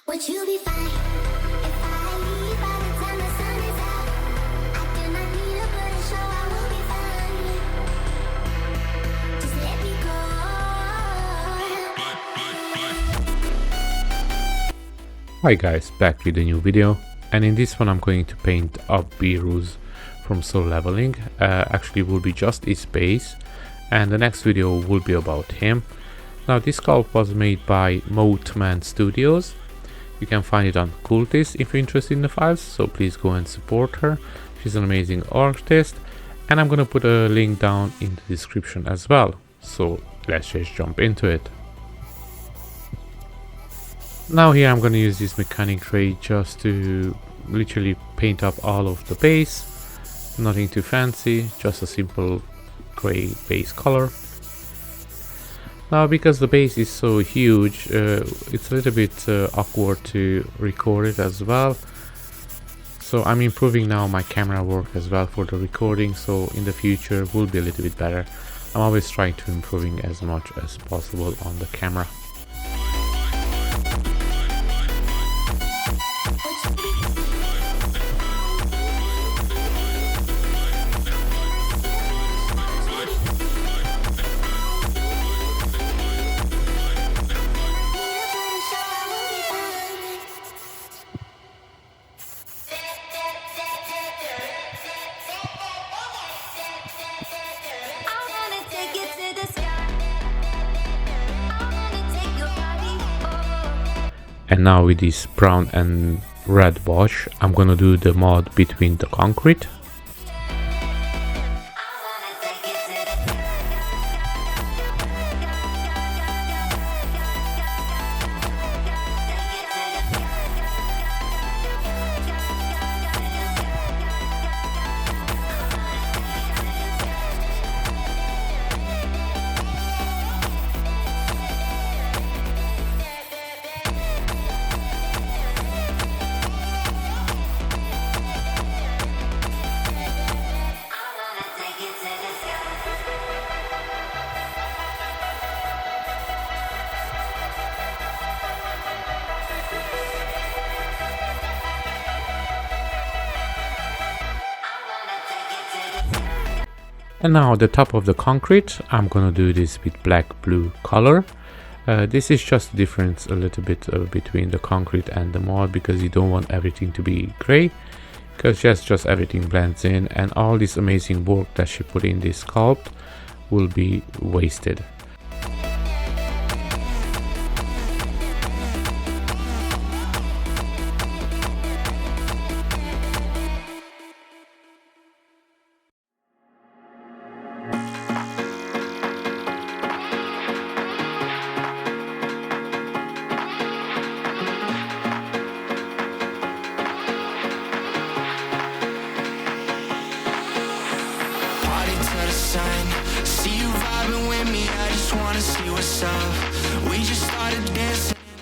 Would you be fine if I leave by the time the sun is out? I do not need to put a show, I will be fine. Just let me go. Hi guys, back with a new video, and in this one I'm going to paint up Beerus from Soul Leveling. Actually will be just his base, and the next video will be about him. Now this sculpt was made by Moatman Studios. You can find it on Cultist if you're interested in the files, so please go and support her. She's an amazing artist, and I'm gonna put a link down in the description as well. So let's just jump into it. Now here I'm gonna use this mechanic tray just to literally paint up all of the base. Nothing too fancy, just a simple gray base color. Now because the base is so huge, it's a little bit awkward to record it as well. So I'm improving now my camera work as well for the recording, so in the future will be a little bit better. I'm always trying to improving as much as possible on the camera. And now with this brown and red wash, I'm gonna do the mod between the concrete. And now the top of the concrete, I'm gonna do this with black blue color. This is just the difference a little bit between the concrete and the mod, because you don't want everything to be gray, because just everything blends in, and all this amazing work that she put in this sculpt will be wasted.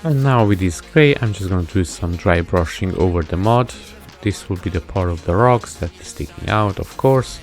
And now with this gray, I'm just going to do some dry brushing over the mod. This will be the part of the rocks that is sticking out, of course.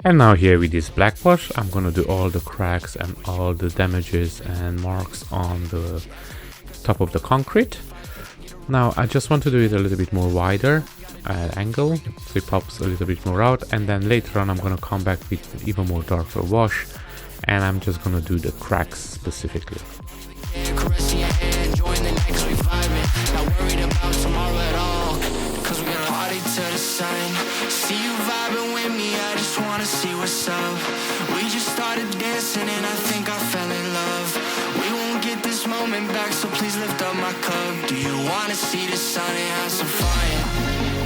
And now here with this black wash, I'm gonna do all the cracks and all the damages and marks on the top of the concrete. Now I just want to do it a little bit more wider angle, so it pops a little bit more out, and then later on I'm gonna come back with even more darker wash, and I'm just gonna do the cracks specifically. See what's up. We just started dancing and I think I fell in love. We won't get this moment back, so please lift up my cup. Do you wanna see the sun and have some fun?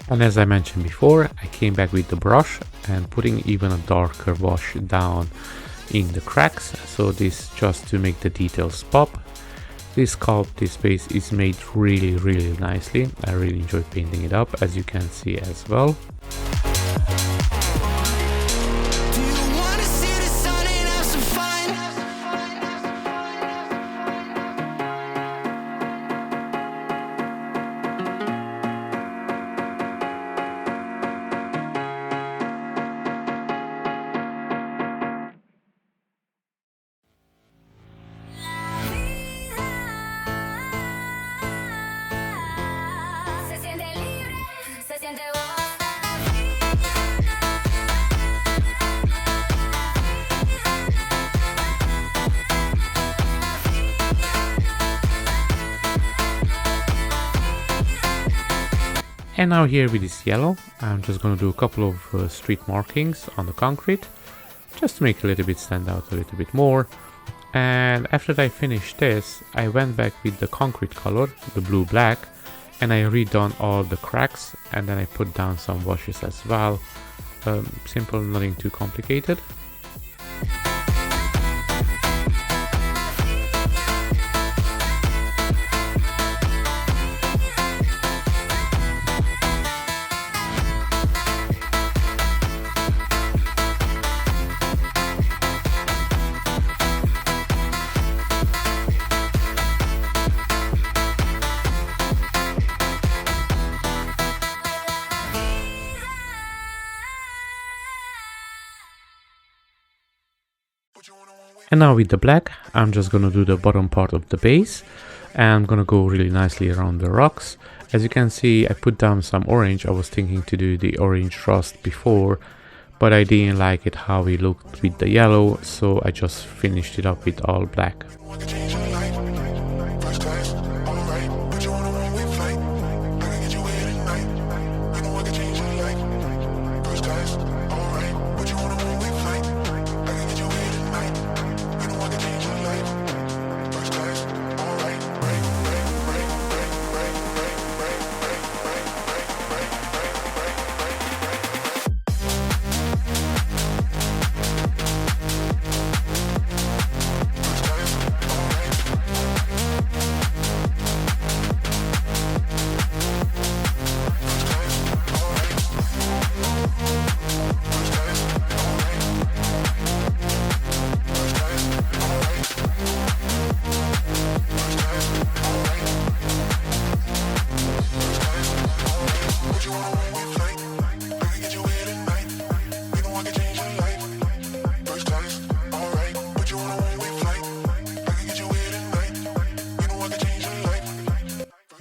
And as I mentioned before, I came back with the brush and putting even a darker wash down in the cracks, so this just to make the details pop. This sculpt, this base is made really nicely. I really enjoy painting it up, as you can see as well. Do you wanna see the sun and have some fun? Se siente libre, se siente And now here with this yellow, I'm just gonna do a couple of street markings on the concrete, just to make it a little bit stand out a little bit more. And after I finished this, I went back with the concrete color, the blue black, and I redone all the cracks, and then I put down some washes as well. Simple, nothing too complicated. And now with the black, I'm just gonna do the bottom part of the base, and I'm gonna go really nicely around the rocks. As you can see, I put down some orange. I was thinking to do the orange rust before, but I didn't like it how it looked with the yellow, so I just finished it up with all black.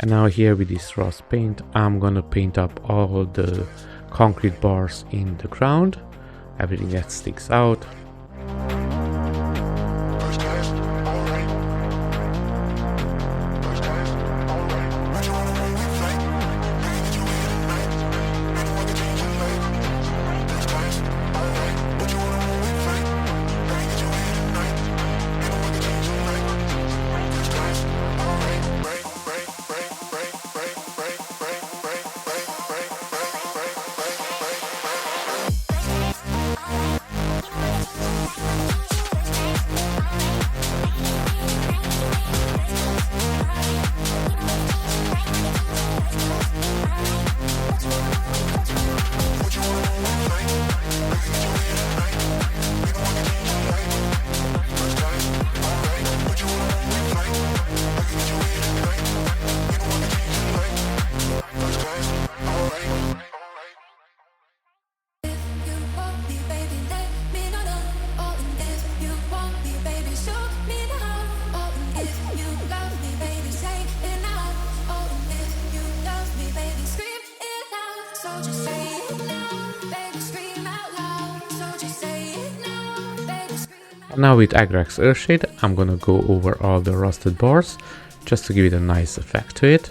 And now here with this rust paint, I'm gonna paint up all the concrete bars in the ground, everything that sticks out. Now with Agrax Earthshade, I'm gonna go over all the rusted bars just to give it a nice effect to it.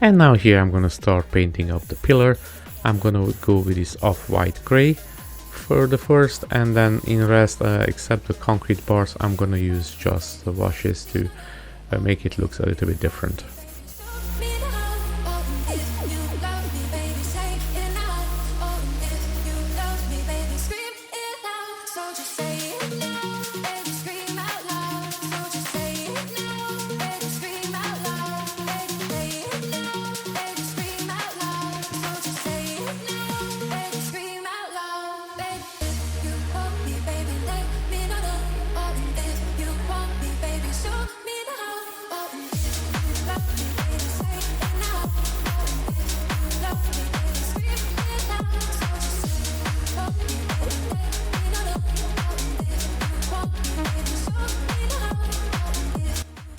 And now here I'm gonna start painting up the pillar. I'm gonna go with this off-white gray for the first, and then in rest, except the concrete bars, I'm gonna use just the washes to make it look a little bit different.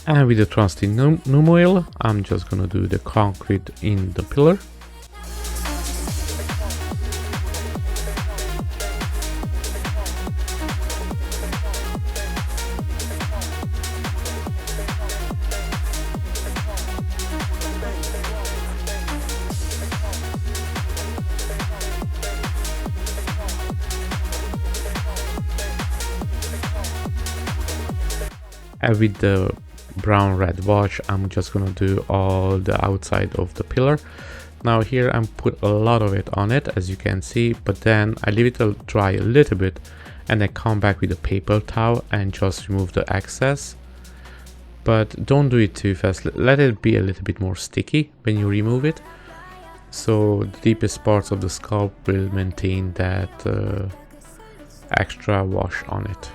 And with the trusty Noom oil, I'm just gonna do the concrete in the pillar. And with the brown red wash, I'm just gonna do all the outside of the pillar. Now here I'm put a lot of it on it, as you can see, but then I leave it to dry a little bit and then come back with a paper towel and just remove the excess. But don't do it too fast, let it be a little bit more sticky when you remove it, so the deepest parts of the scalp will maintain that extra wash on it.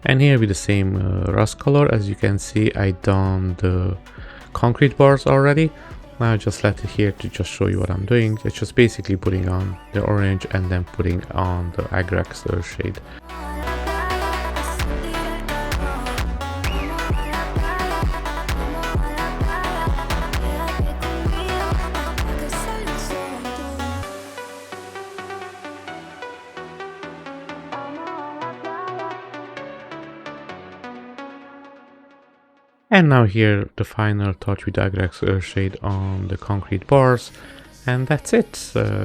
And here with the same rust color, as you can see, I done the concrete bars already. Now I just left it here to just show you what I'm doing. It's just basically putting on the orange and then putting on the acrylic shade. And now here the final touch with acrylic shade on the concrete bars, and that's it.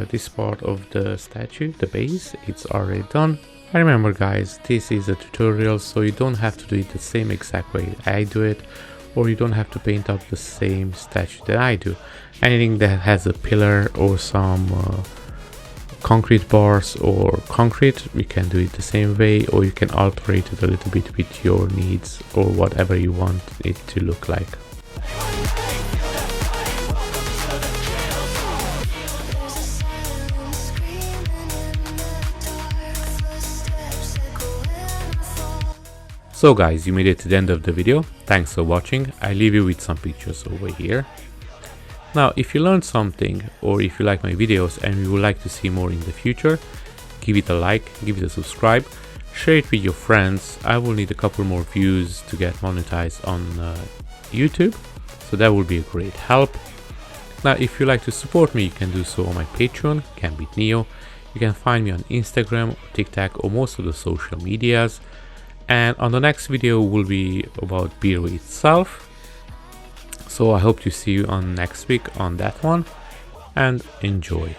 This part of the statue, the base, it's already done. And remember guys, this is a tutorial, so you don't have to do it the same exact way I do it, or you don't have to paint up the same statue that I do. Anything that has a pillar or some concrete bars or concrete, we can do it the same way, or you can alter it a little bit with your needs or whatever you want it to look like. So guys, you made it to the end of the video. Thanks for watching. I leave you with some pictures over here. Now, if you learned something, or if you like my videos and you would like to see more in the future, give it a like, give it a subscribe, share it with your friends. I will need a couple more views to get monetized on YouTube, so that will be a great help. Now, if you like to support me, you can do so on my Patreon, CanBeatNeo. You can find me on Instagram, TikTok, or most of the social medias. And on the next video will be about beer itself. So I hope to see you on next week on that one, and enjoy.